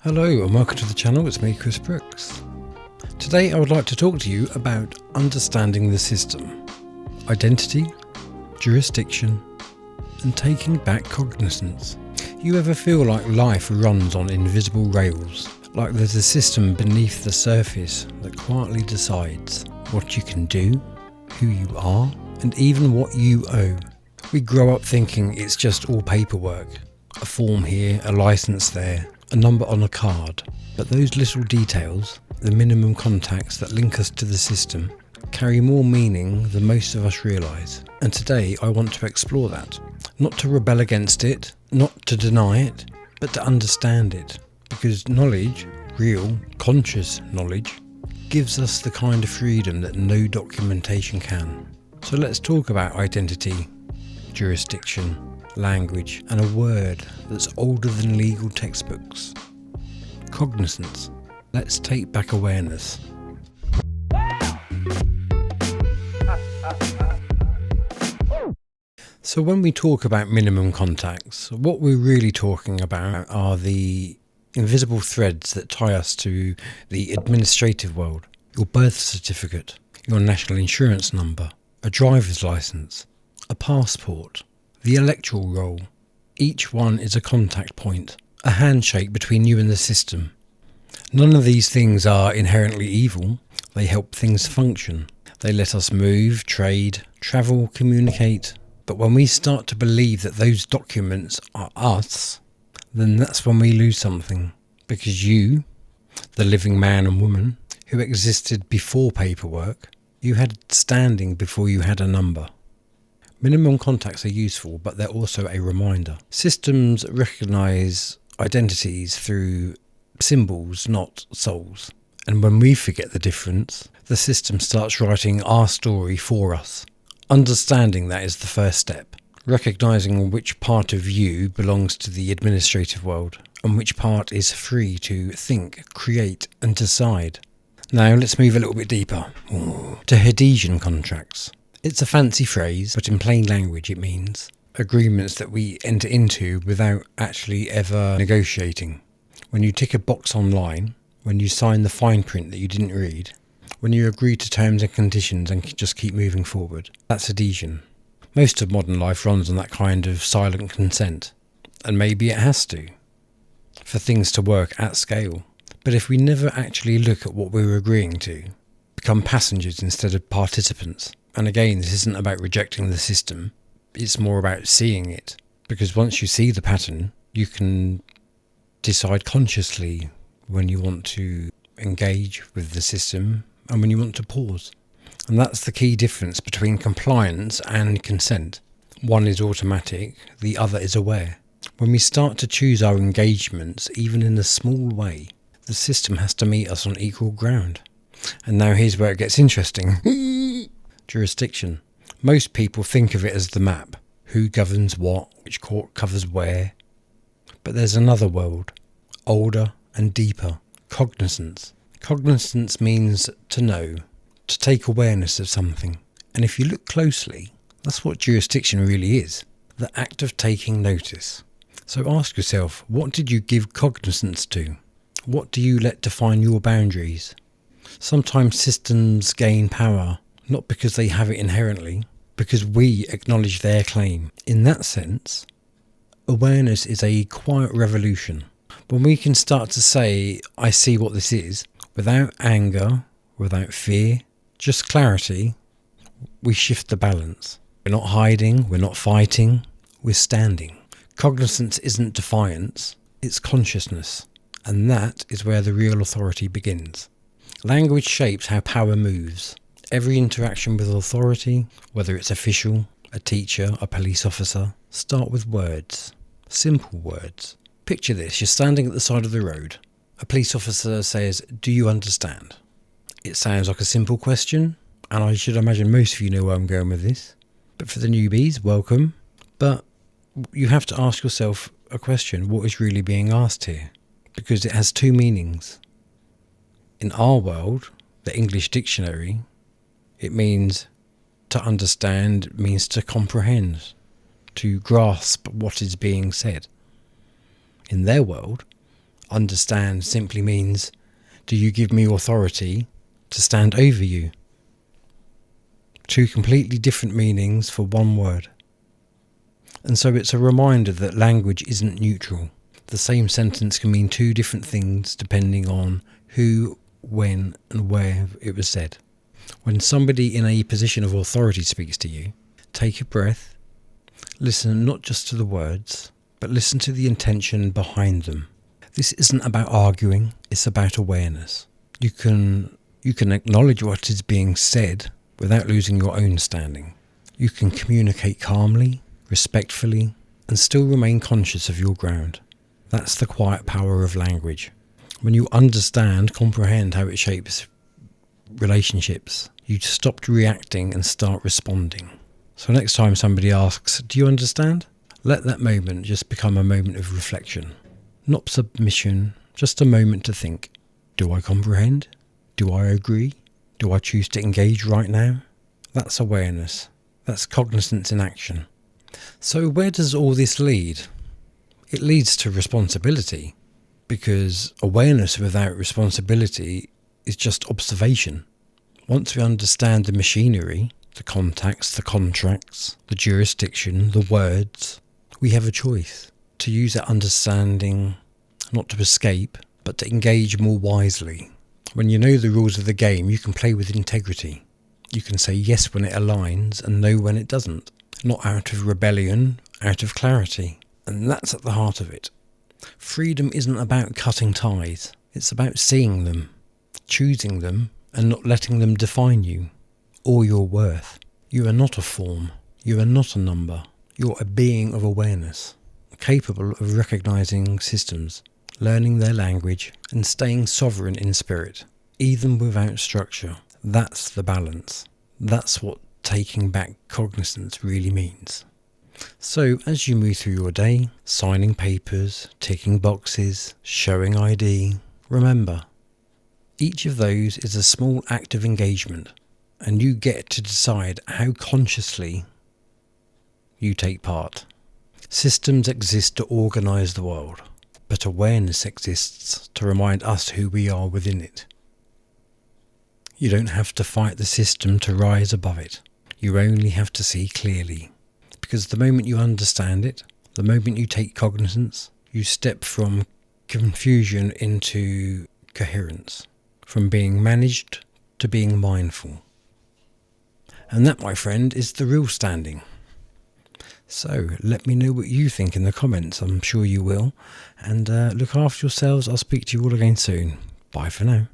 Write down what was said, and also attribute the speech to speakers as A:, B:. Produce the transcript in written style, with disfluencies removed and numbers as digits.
A: Hello and welcome to the channel, it's me Kristofer Brooks. Today I would like to talk to you about understanding the system, identity, jurisdiction and taking back cognizance. You ever feel like life runs on invisible rails, like there's a system beneath the surface that quietly decides what you can do, who you are and even what you owe? We grow up thinking it's just all paperwork, a form here, a license there, a number on a card, but those little details, the minimum contacts that link us to the system, carry more meaning than most of us realise. And today I want to explore that, not to rebel against it, not to deny it, but to understand it, because knowledge, real, conscious knowledge, gives us the kind of freedom that no documentation can. So let's talk about identity, jurisdiction, language, and a word that's older than legal textbooks. Cognizance. Let's take back awareness. So when we talk about minimum contacts, what we're really talking about are the invisible threads that tie us to the administrative world. Your birth certificate, your national insurance number, a driver's license, a passport, the electoral roll. Each one is a contact point, a handshake between you and the system. None of these things are inherently evil. They help things function. They let us move, trade, travel, communicate. But when we start to believe that those documents are us, then that's when we lose something. Because you, the living man and woman who existed before paperwork, you had standing before you had a number. Minimum contacts are useful, but they're also a reminder. Systems recognise identities through symbols, not souls. And when we forget the difference, the system starts writing our story for us. Understanding that is the first step. Recognising which part of you belongs to the administrative world and which part is free to think, create and decide. Now let's move a little bit deeper to adhesion contracts. It's a fancy phrase, but in plain language it means agreements that we enter into without actually ever negotiating. When you tick a box online, when you sign the fine print that you didn't read, when you agree to terms and conditions and just keep moving forward, that's adhesion. Most of modern life runs on that kind of silent consent, and maybe it has to, for things to work at scale. But if we never actually look at what we're agreeing to, become passengers instead of participants, and again, this isn't about rejecting the system, it's more about seeing it. Because once you see the pattern, you can decide consciously when you want to engage with the system and when you want to pause. And that's the key difference between compliance and consent. One is automatic, the other is aware. When we start to choose our engagements, even in a small way, the system has to meet us on equal ground. And now here's where it gets interesting. Jurisdiction. Most people think of it as the map. Who governs what, which court covers where. But there's another world, older and deeper. Cognizance. Cognizance means to know, to take awareness of something. And if you look closely, that's what jurisdiction really is. The act of taking notice. So ask yourself, what did you give cognizance to? What do you let define your boundaries? Sometimes systems gain power, not because they have it inherently, because we acknowledge their claim. In that sense, awareness is a quiet revolution. When we can start to say, I see what this is, without anger, without fear, just clarity, we shift the balance. We're not hiding, we're not fighting, we're standing. Cognizance isn't defiance, it's consciousness. And that is where the real authority begins. Language shapes how power moves. Every interaction with authority, whether it's official, a teacher, a police officer, start with words. Simple words. Picture this, you're standing at the side of the road. A police officer says, "Do you understand?" It sounds like a simple question, and I should imagine most of you know where I'm going with this. But for the newbies, welcome. But you have to ask yourself a question, what is really being asked here? Because it has two meanings. In our world, the English dictionary, it means to understand, means to comprehend, to grasp what is being said. In their world, Understand simply means, do you give me authority to stand over you? Two completely different meanings for one word. And so it's a reminder that language isn't neutral. The same sentence can mean two different things depending on who, when and where it was said. When somebody in a position of authority speaks to you, take a breath, listen not just to the words, but listen to the intention behind them. This isn't about arguing, it's about awareness. You can acknowledge what is being said without losing your own standing. You can communicate calmly, respectfully, and still remain conscious of your ground. That's the quiet power of language. When you comprehend how it shapes relationships, you stop reacting and start responding. So next time somebody asks, do you understand? Let that moment just become a moment of reflection. Not submission, just a moment to think. Do I comprehend? Do I agree? Do I choose to engage right now? That's awareness. That's cognizance in action. So where does all this lead? It leads to responsibility, because awareness without responsibility is just observation. Once we understand the machinery, the contacts, the contracts, the jurisdiction, the words, we have a choice to use that understanding not to escape, but to engage more wisely. When you know the rules of the game, you can play with integrity. You can say yes when it aligns and no when it doesn't. Not out of rebellion, out of clarity. And that's at the heart of it. Freedom isn't about cutting ties. It's about seeing them, choosing them, and not letting them define you or your worth. You are not a form. You are not a number. You're a being of awareness, capable of recognizing systems, learning their language, and staying sovereign in spirit, even without structure. That's the balance. That's what taking back cognizance really means. So as you move through your day, signing papers, ticking boxes, showing ID, remember, each of those is a small act of engagement, and you get to decide how consciously you take part. Systems exist to organise the world, but awareness exists to remind us who we are within it. You don't have to fight the system to rise above it. You only have to see clearly. Because the moment you understand it, the moment you take cognizance, you step from confusion into coherence, from being managed to being mindful. And that, my friend, is the real standing. So let me know what you think in the comments. I'm sure you will. And look after yourselves. I'll speak to you all again soon. Bye for now.